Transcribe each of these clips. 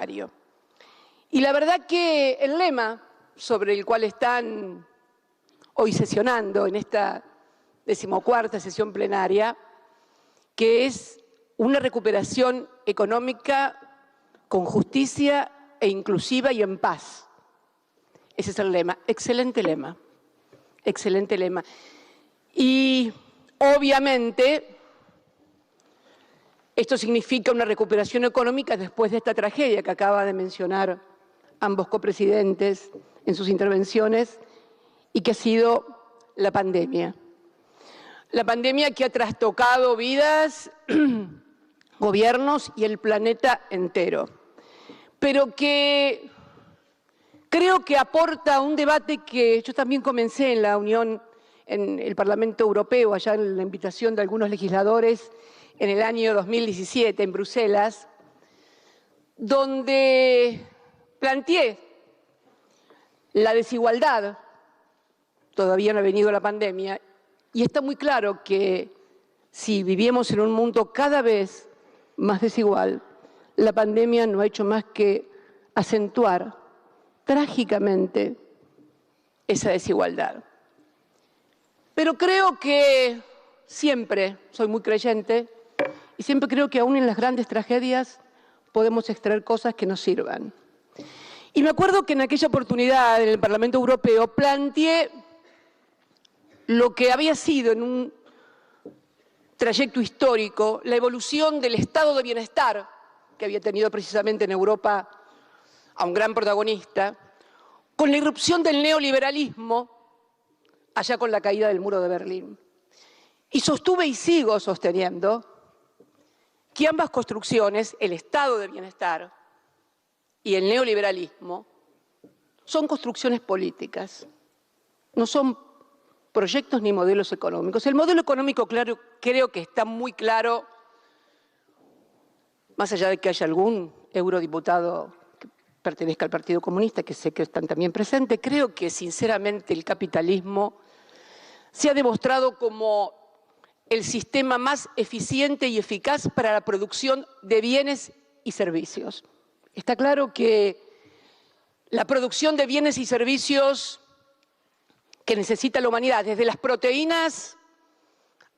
parlamentario. Y la verdad que el lema sobre el cual están hoy sesionando en esta 14ª sesión plenaria, que es una recuperación económica con justicia e inclusiva y en paz. Ese es el lema. Excelente lema. Excelente lema. Y obviamente esto significa una recuperación económica después de esta tragedia que acaba de mencionar ambos copresidentes en sus intervenciones y que ha sido la pandemia. La pandemia que ha trastocado vidas, gobiernos y el planeta entero, pero que creo que aporta un debate que yo también comencé en la Unión, en el Parlamento Europeo, allá en la invitación de algunos legisladores en el año 2017 en Bruselas, donde planteé la desigualdad. Todavía no ha venido la pandemia y está muy claro que si vivíamos en un mundo cada vez más desigual, la pandemia no ha hecho más que acentuar trágicamente esa desigualdad. Pero creo que siempre soy muy creyente y siempre creo que aún en las grandes tragedias podemos extraer cosas que nos sirvan. Y me acuerdo que en aquella oportunidad en el Parlamento Europeo planteé lo que había sido en un trayecto histórico la evolución del estado de bienestar que había tenido precisamente en Europa a un gran protagonista, con la irrupción del neoliberalismo, allá con la caída del muro de Berlín. Y sostuve y sigo sosteniendo que ambas construcciones, el estado de bienestar y el neoliberalismo, son construcciones políticas, no son proyectos ni modelos económicos. El modelo económico, claro, creo que está muy claro, más allá de que haya algún eurodiputado que pertenezca al Partido Comunista, que sé que están también presentes, creo que sinceramente el capitalismo se ha demostrado como el sistema más eficiente y eficaz para la producción de bienes y servicios. Está claro que la producción de bienes y servicios que necesita la humanidad, desde las proteínas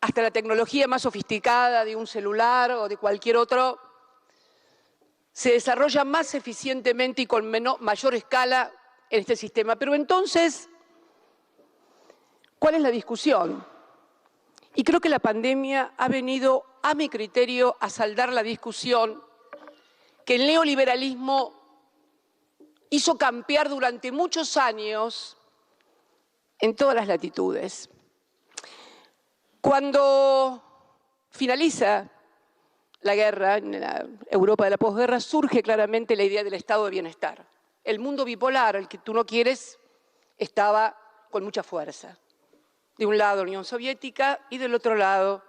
hasta la tecnología más sofisticada de un celular o de cualquier otro, se desarrolla más eficientemente y con mayor escala en este sistema. Pero entonces, ¿cuál es la discusión? Y creo que la pandemia ha venido, a mi criterio, a saldar la discusión que el neoliberalismo hizo campear durante muchos años en todas las latitudes. Cuando finaliza la guerra, en la Europa de la posguerra, surge claramente la idea del estado de bienestar. El mundo bipolar, el que tú no quieres, estaba con mucha fuerza. De un lado la Unión Soviética y del otro lado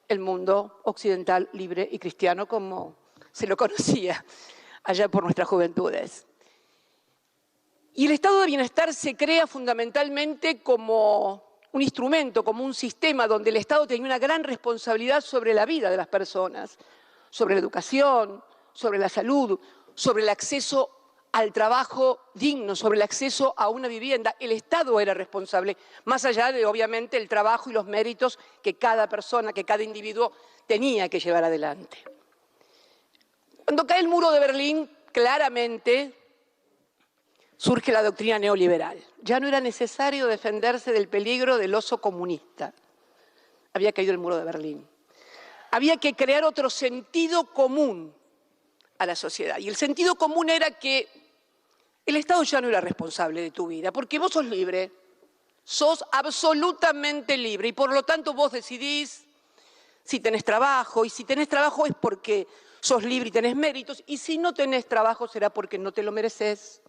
el mundo occidental, libre y cristiano, como se lo conocía allá por nuestras juventudes. Y el estado de bienestar se crea fundamentalmente como un instrumento, como un sistema donde el Estado tenía una gran responsabilidad sobre la vida de las personas, sobre la educación, sobre la salud, sobre el acceso al trabajo digno, sobre el acceso a una vivienda. El Estado era responsable, más allá de, obviamente, el trabajo y los méritos que cada persona, que cada individuo tenía que llevar adelante. Cuando cae el muro de Berlín, claramente surge la doctrina neoliberal. Ya no era necesario defenderse del peligro del oso comunista. Había caído el muro de Berlín. Había que crear otro sentido común a la sociedad. Y el sentido común era que el Estado ya no era responsable de tu vida, porque vos sos libre, sos absolutamente libre y por lo tanto vos decidís si tenés trabajo, y si tenés trabajo es porque sos libre y tenés méritos, y si no tenés trabajo será porque no te lo mereces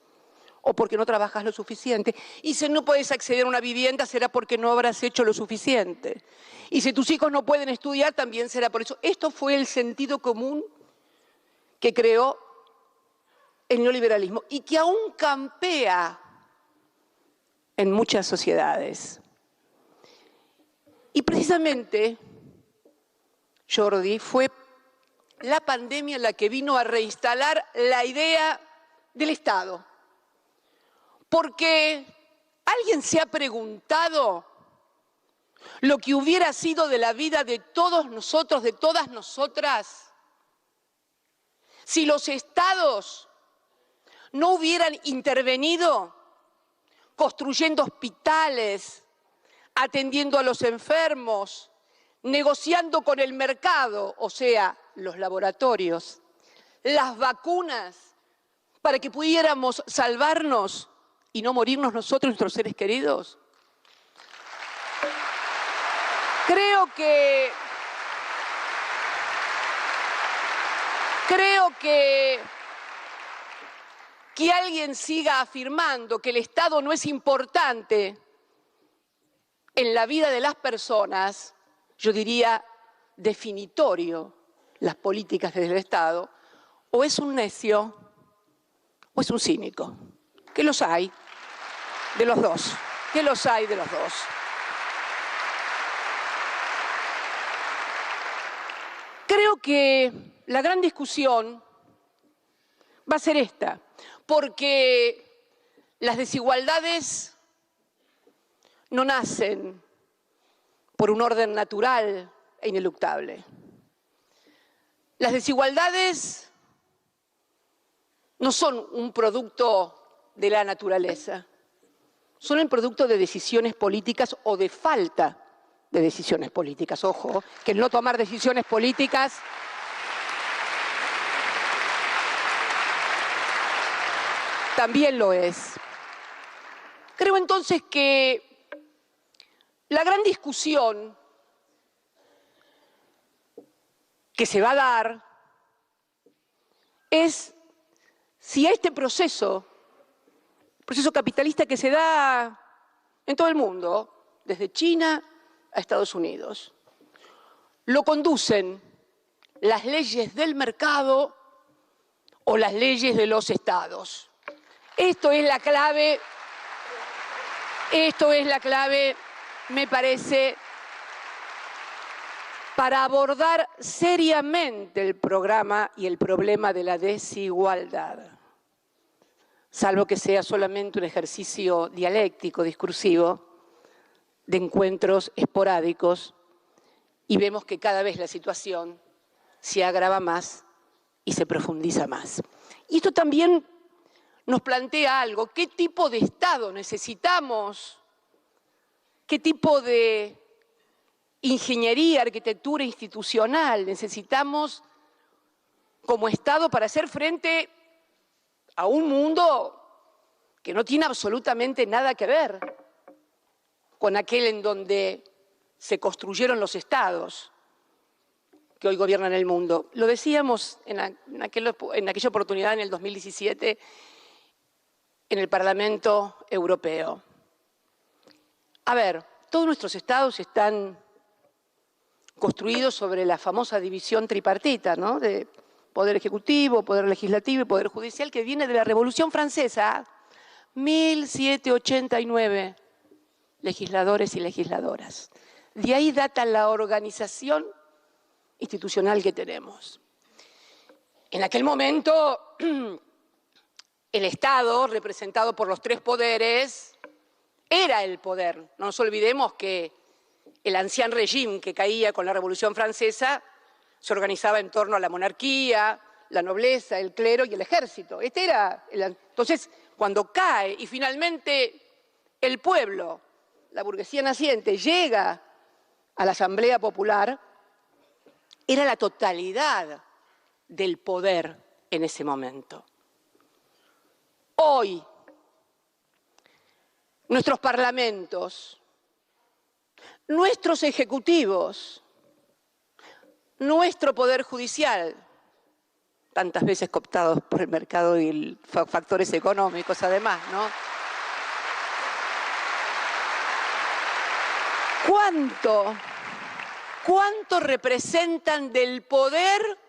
o porque no trabajas lo suficiente. Y si no podés acceder a una vivienda será porque no habrás hecho lo suficiente. Y si tus hijos no pueden estudiar también será por eso. Esto fue el sentido común que creó el neoliberalismo y que aún campea en muchas sociedades. Y precisamente, Jordi, fue la pandemia la que vino a reinstalar la idea del Estado. Porque ¿alguien se ha preguntado lo que hubiera sido de la vida de todos nosotros, de todas nosotras, si los estados no hubieran intervenido construyendo hospitales, atendiendo a los enfermos, negociando con el mercado, o sea, los laboratorios, las vacunas, para que pudiéramos salvarnos y no morirnos nosotros y nuestros seres queridos? Creo que alguien siga afirmando que el Estado no es importante en la vida de las personas, yo diría definitorio las políticas del Estado, o es un necio o es un cínico, que los hay de los dos, que los hay de los dos. Creo que la gran discusión va a ser esta, porque las desigualdades no nacen por un orden natural e ineluctable. Las desigualdades no son un producto de la naturaleza, son el producto de decisiones políticas o de falta de decisiones políticas. Ojo, que el no tomar decisiones políticas también lo es. Creo entonces que la gran discusión que se va a dar es si este proceso capitalista que se da en todo el mundo, desde China a Estados Unidos, lo conducen las leyes del mercado o las leyes de los estados. Esto es la clave, me parece, para abordar seriamente el programa y el problema de la desigualdad, salvo que sea solamente un ejercicio dialéctico, discursivo, de encuentros esporádicos, y vemos que cada vez la situación se agrava más y se profundiza más. Y esto también nos plantea algo: ¿qué tipo de Estado necesitamos? ¿Qué tipo de ingeniería, arquitectura institucional necesitamos como Estado para hacer frente a un mundo que no tiene absolutamente nada que ver con aquel en donde se construyeron los estados que hoy gobiernan el mundo? Lo decíamos en aquella oportunidad, en el 2017, en el Parlamento Europeo. A ver, todos nuestros estados están construidos sobre la famosa división tripartita, ¿no?, de poder ejecutivo, poder legislativo y poder judicial, que viene de la Revolución Francesa, 1789. Legisladores y legisladoras. De ahí data la organización institucional que tenemos. En aquel momento, el Estado, representado por los tres poderes, era el poder. No nos olvidemos que el ancien régime que caía con la Revolución Francesa se organizaba en torno a la monarquía, la nobleza, el clero y el ejército. Entonces, cuando cae y finalmente el pueblo, la burguesía naciente, llega a la Asamblea Popular, era la totalidad del poder en ese momento. Hoy, nuestros parlamentos, nuestros ejecutivos, nuestro poder judicial, tantas veces cooptados por el mercado y factores económicos además, ¿no? ¿Cuánto representan del poder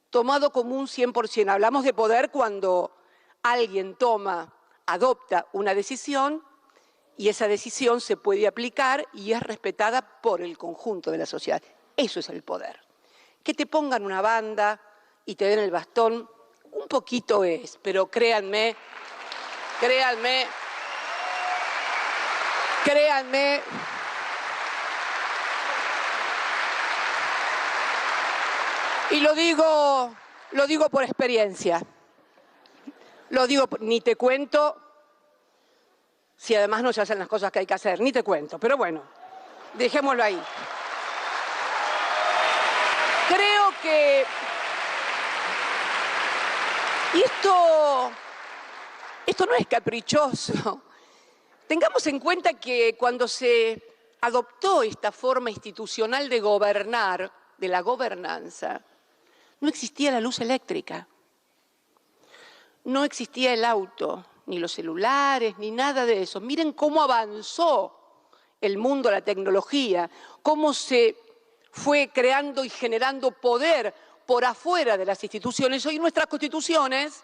tomado como un 100%? Hablamos de poder cuando alguien adopta una decisión y esa decisión se puede aplicar y es respetada por el conjunto de la sociedad. Eso es el poder. Que te pongan una banda y te den el bastón, un poquito es, pero créanme, créanme, créanme, y lo digo por experiencia, ni te cuento si además no se hacen las cosas que hay que hacer, ni te cuento, pero bueno, dejémoslo ahí. Creo que, y esto no es caprichoso, tengamos en cuenta que cuando se adoptó esta forma institucional de gobernar, de la gobernanza, no existía la luz eléctrica, no existía el auto, ni los celulares, ni nada de eso. Miren cómo avanzó el mundo, la tecnología, cómo se fue creando y generando poder por afuera de las instituciones. Hoy nuestras constituciones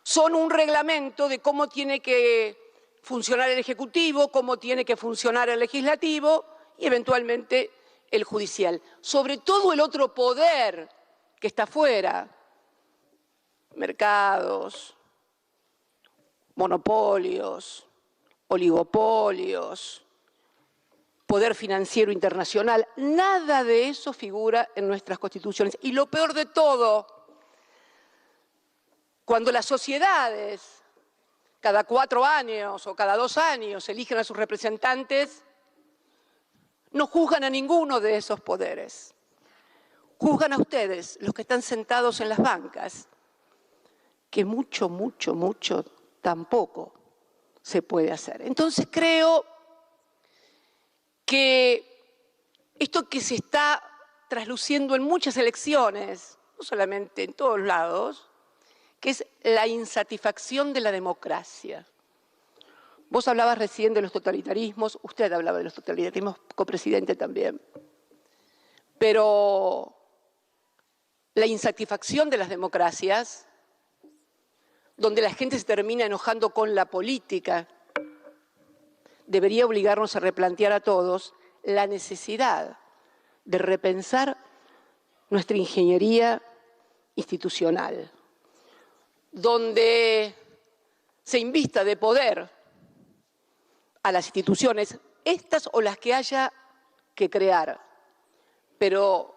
son un reglamento de cómo tiene que funcionar el Ejecutivo, cómo tiene que funcionar el Legislativo y eventualmente el Judicial. Sobre todo el otro poder que está afuera, mercados, monopolios, oligopolios, poder financiero internacional, nada de eso figura en nuestras constituciones. Y lo peor de todo, cuando las sociedades cada 4 años o cada 2 años eligen a sus representantes, no juzgan a ninguno de esos poderes. Juzgan a ustedes, los que están sentados en las bancas, que mucho tampoco se puede hacer. Entonces creo que esto que se está trasluciendo en muchas elecciones, no solamente en todos lados, que es la insatisfacción de la democracia. Vos hablabas recién de los totalitarismos, usted hablaba de los totalitarismos, copresidente también, pero la insatisfacción de las democracias, donde la gente se termina enojando con la política, debería obligarnos a replantear a todos la necesidad de repensar nuestra ingeniería institucional, donde se invista de poder a las instituciones, estas o las que haya que crear, pero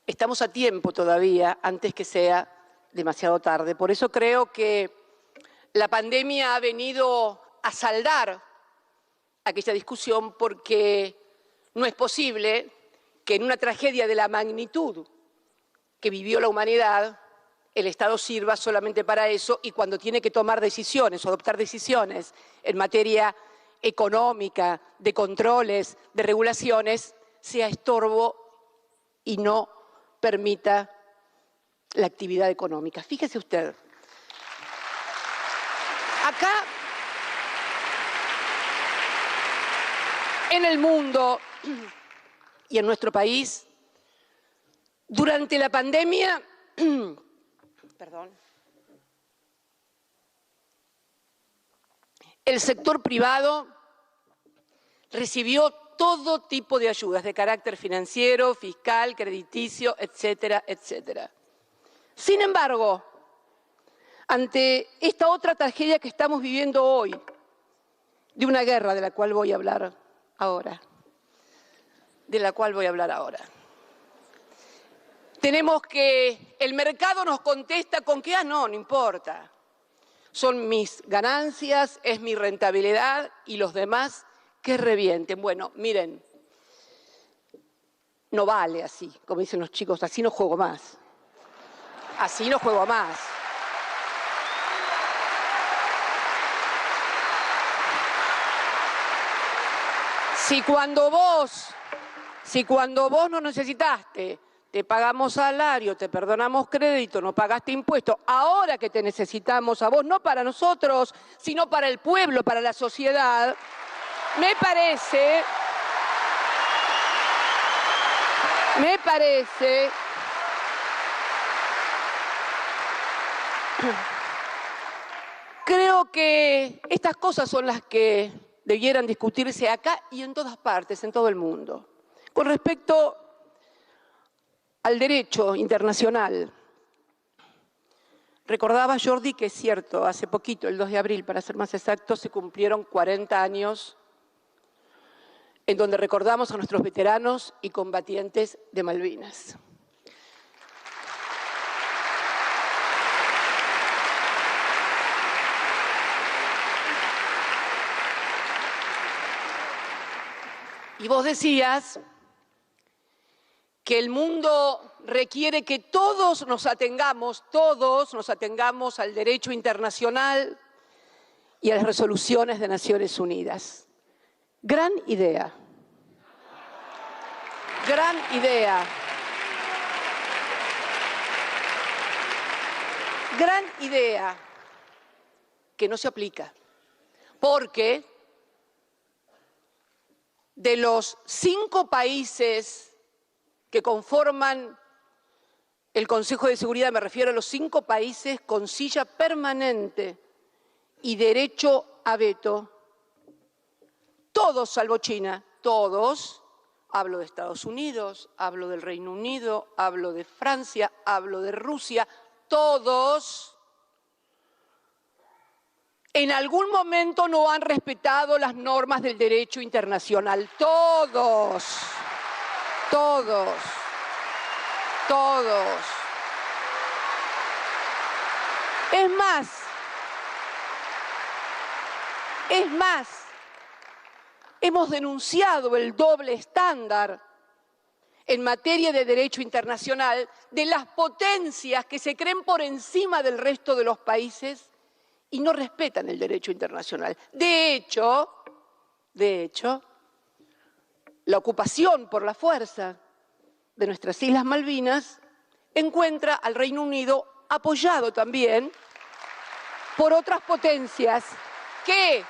estamos a tiempo todavía antes que sea demasiado tarde. Por eso creo que la pandemia ha venido a saldar aquella discusión, porque no es posible que en una tragedia de la magnitud que vivió la humanidad el Estado sirva solamente para eso, y cuando tiene que tomar decisiones o adoptar decisiones en materia económica, de controles, de regulaciones, sea estorbo y no permita la actividad económica. Fíjese usted, acá en el mundo y en nuestro país, durante la pandemia, el sector privado recibió todo tipo de ayudas de carácter financiero, fiscal, crediticio, etcétera, etcétera. Sin embargo, ante esta otra tragedia que estamos viviendo hoy, de una guerra de la cual voy a hablar ahora, tenemos que el mercado nos contesta con que, no importa, son mis ganancias, es mi rentabilidad y los demás que revienten. Bueno, miren, no vale así, como dicen los chicos, así no juego más. Así no juego más. Si cuando vos no necesitaste, te pagamos salario, te perdonamos crédito, no pagaste impuestos, ahora que te necesitamos a vos, no para nosotros, sino para el pueblo, para la sociedad, me parece, creo que estas cosas son las que debieran discutirse acá y en todas partes, en todo el mundo. Con respecto al derecho internacional. Recordaba Jordi que es cierto, hace poquito, el 2 de abril, para ser más exactos, se cumplieron 40 años en donde recordamos a nuestros veteranos y combatientes de Malvinas. Y vos decías que el mundo requiere que todos nos atengamos al derecho internacional y a las resoluciones de Naciones Unidas. Gran idea. Gran idea. Gran idea que no se aplica. Porque de los 5 países que conforman el Consejo de Seguridad, me refiero a los 5 países con silla permanente y derecho a veto, todos salvo China, todos, hablo de Estados Unidos, hablo del Reino Unido, hablo de Francia, hablo de Rusia, todos en algún momento no han respetado las normas del derecho internacional. Todos, todos, todos. Es más, hemos denunciado el doble estándar en materia de derecho internacional de las potencias que se creen por encima del resto de los países y no respetan el derecho internacional. De hecho, la ocupación por la fuerza de nuestras Islas Malvinas encuentra al Reino Unido apoyado también por otras potencias que,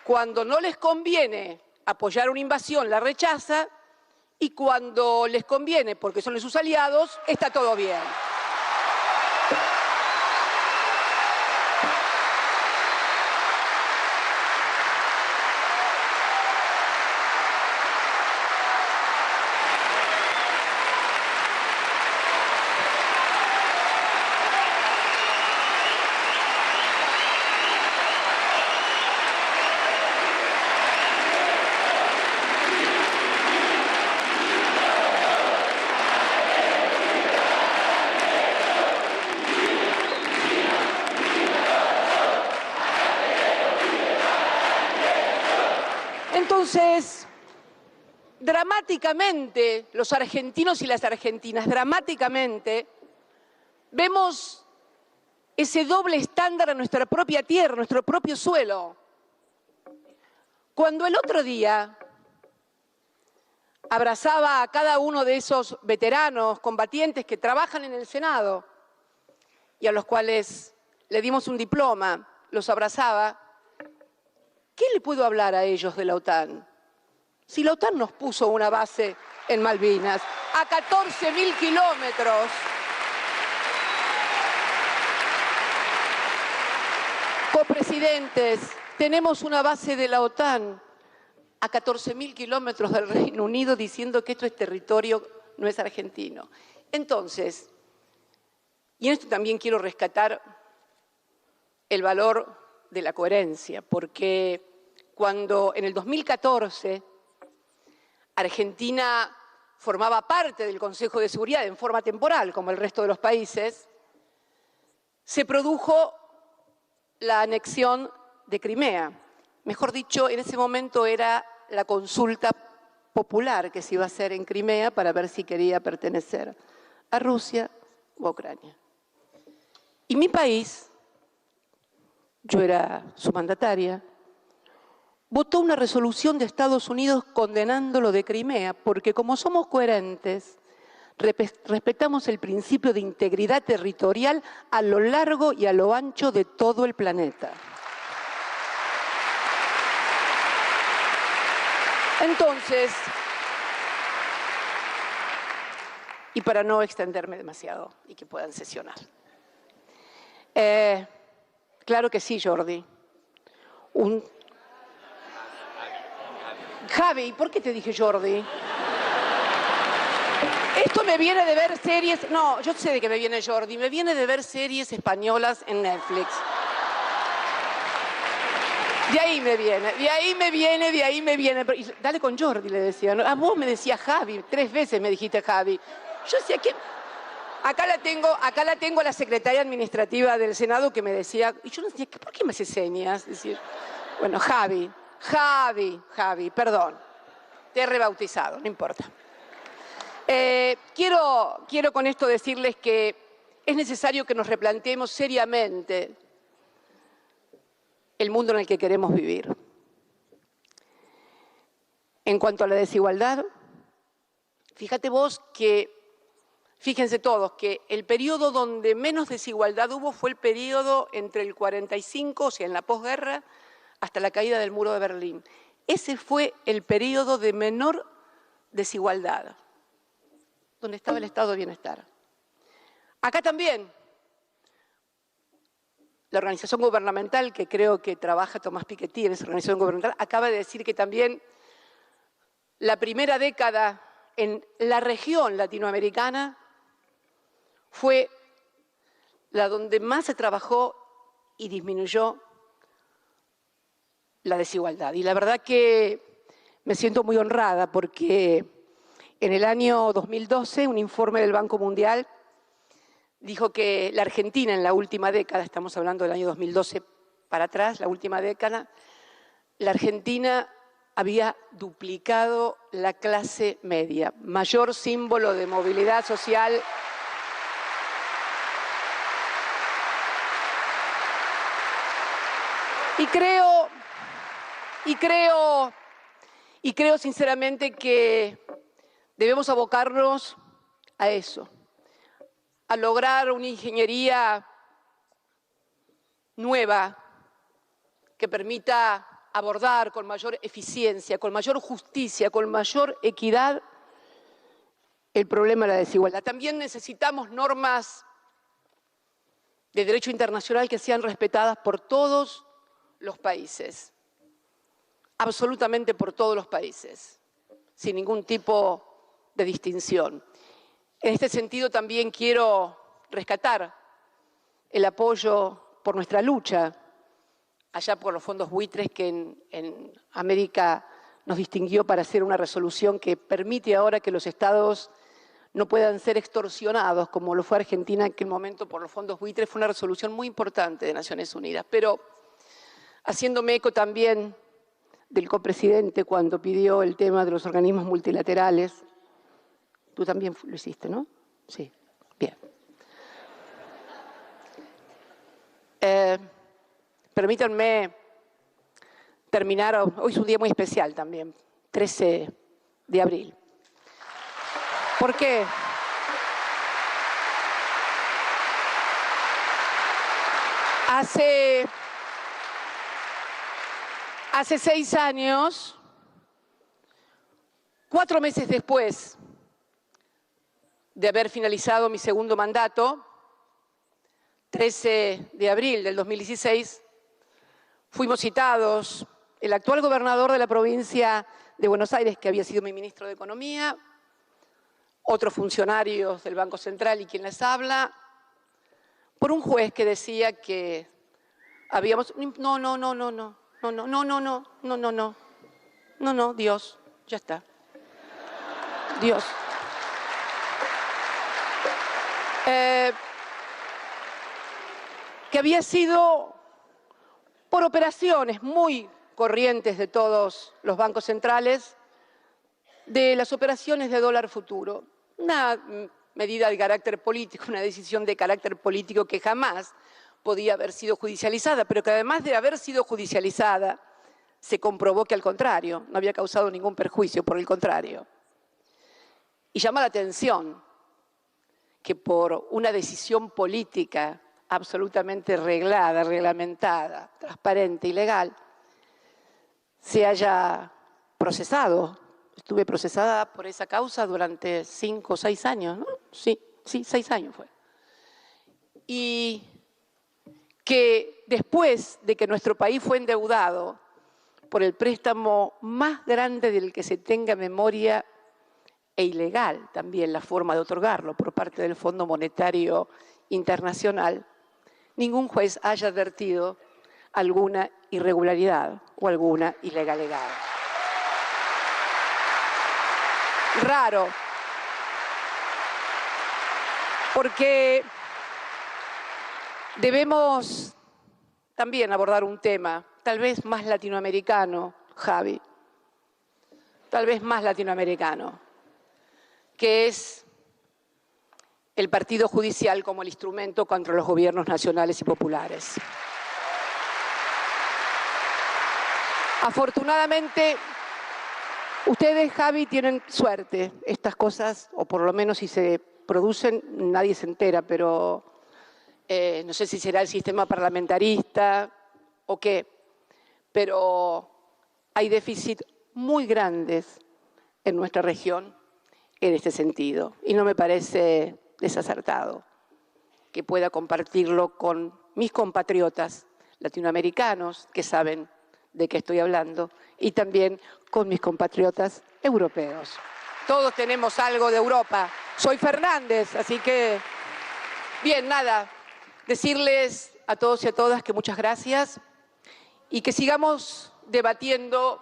cuando no les conviene apoyar una invasión, la rechaza, y cuando les conviene, porque son sus aliados, está todo bien. Entonces, dramáticamente, los argentinos y las argentinas, dramáticamente, vemos ese doble estándar en nuestra propia tierra, nuestro propio suelo. Cuando el otro día abrazaba a cada uno de esos veteranos, combatientes que trabajan en el Senado y a los cuales le dimos un diploma, los abrazaba, ¿qué le puedo hablar a ellos de la OTAN? Si la OTAN nos puso una base en Malvinas, a 14.000 kilómetros. Copresidentes, tenemos una base de la OTAN a 14.000 kilómetros del Reino Unido diciendo que esto es territorio, no es argentino. Entonces, y en esto también quiero rescatar el valor de la coherencia, porque cuando en el 2014 Argentina formaba parte del Consejo de Seguridad en forma temporal, como el resto de los países, se produjo la anexión de Crimea. Mejor dicho, en ese momento era la consulta popular que se iba a hacer en Crimea para ver si quería pertenecer a Rusia o a Ucrania. Y mi país, yo era su mandataria, votó una resolución de Estados Unidos condenando lo de Crimea, porque como somos coherentes, respetamos el principio de integridad territorial a lo largo y a lo ancho de todo el planeta. Entonces, y para no extenderme demasiado y que puedan sesionar. Claro que sí, Jordi. Javi, ¿por qué te dije Jordi? Esto me viene de ver series, no, yo sé de qué me viene Jordi, me viene de ver series españolas en Netflix. De ahí me viene, de ahí me viene, de ahí me viene. Y dale con Jordi, le decía. ¿No? A vos me decía Javi, 3 veces me dijiste Javi. Yo decía que... Acá la tengo a la secretaria administrativa del Senado que me decía, y yo no decía, ¿por qué me hace señas? Es decir, bueno, Javi, perdón, te he rebautizado, no importa. Quiero con esto decirles que es necesario que nos replanteemos seriamente el mundo en el que queremos vivir. En cuanto a la desigualdad, fíjense todos que el periodo donde menos desigualdad hubo fue el periodo entre el 45, o sea, en la posguerra, hasta la caída del muro de Berlín. Ese fue el periodo de menor desigualdad, donde estaba el estado de bienestar. Acá también, la organización gubernamental, que creo que trabaja Tomás Piketty en esa organización gubernamental, acaba de decir que también la primera década en la región latinoamericana fue la donde más se trabajó y disminuyó la desigualdad. Y la verdad que me siento muy honrada porque en el año 2012 un informe del Banco Mundial dijo que la Argentina en la última década, estamos hablando del año 2012 para atrás, la última década, la Argentina había duplicado la clase media, mayor símbolo de movilidad social. Y creo sinceramente que debemos abocarnos a eso, a lograr una ingeniería nueva que permita abordar con mayor eficiencia, con mayor justicia, con mayor equidad el problema de la desigualdad. También necesitamos normas de derecho internacional que sean respetadas por todos los países, absolutamente por todos los países, sin ningún tipo de distinción. En este sentido también quiero rescatar el apoyo por nuestra lucha allá por los fondos buitres que en América nos distinguió para hacer una resolución que permite ahora que los estados no puedan ser extorsionados, como lo fue Argentina en aquel momento por los fondos buitres. Fue una resolución muy importante de Naciones Unidas, pero haciéndome eco también del copresidente cuando pidió el tema de los organismos multilaterales. Tú también lo hiciste, ¿no? Sí, bien. Permítanme terminar, hoy es un día muy especial también, 13 de abril. ¿Por qué? Hace 6 años, 4 meses después de haber finalizado mi segundo mandato, 13 de abril del 2016, fuimos citados, el actual gobernador de la provincia de Buenos Aires, que había sido mi ministro de Economía, otros funcionarios del Banco Central y quien les habla, por un juez que decía que habíamos... No, Dios, ya está. Dios. Que había sido por operaciones muy corrientes de todos los bancos centrales, de las operaciones de dólar futuro. Una medida de carácter político, una decisión de carácter político que jamás podía haber sido judicializada, pero que además de haber sido judicializada, se comprobó que al contrario, no había causado ningún perjuicio, por el contrario. Y llama la atención que por una decisión política absolutamente reglada, reglamentada, transparente y legal, se haya procesado. Estuve procesada por esa causa durante 5 o 6 años, ¿no? Sí, 6 años fue. Y que después de que nuestro país fue endeudado por el préstamo más grande del que se tenga memoria e ilegal también la forma de otorgarlo por parte del Fondo Monetario Internacional, ningún juez haya advertido alguna irregularidad o alguna ilegalidad. Raro, porque debemos también abordar un tema, tal vez más latinoamericano, Javi, tal vez más latinoamericano, que es el partido judicial como el instrumento contra los gobiernos nacionales y populares. Afortunadamente, ustedes, Javi, tienen suerte. Estas cosas, o por lo menos si se producen, nadie se entera, pero no sé si será el sistema parlamentarista o qué, pero hay déficit muy grandes en nuestra región en este sentido. Y no me parece desacertado que pueda compartirlo con mis compatriotas latinoamericanos que saben de qué estoy hablando y también con mis compatriotas europeos. Todos tenemos algo de Europa. Soy Fernández, así que, bien, nada, decirles a todos y a todas que muchas gracias y que sigamos debatiendo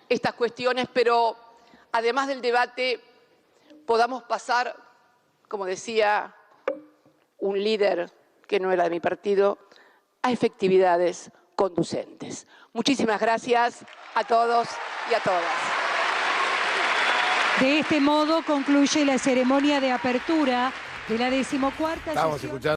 estas cuestiones, pero además del debate podamos pasar, como decía un líder que no era de mi partido, a efectividades conducentes. Muchísimas gracias a todos y a todas. De este modo concluye la ceremonia de apertura de la 14ª sesión.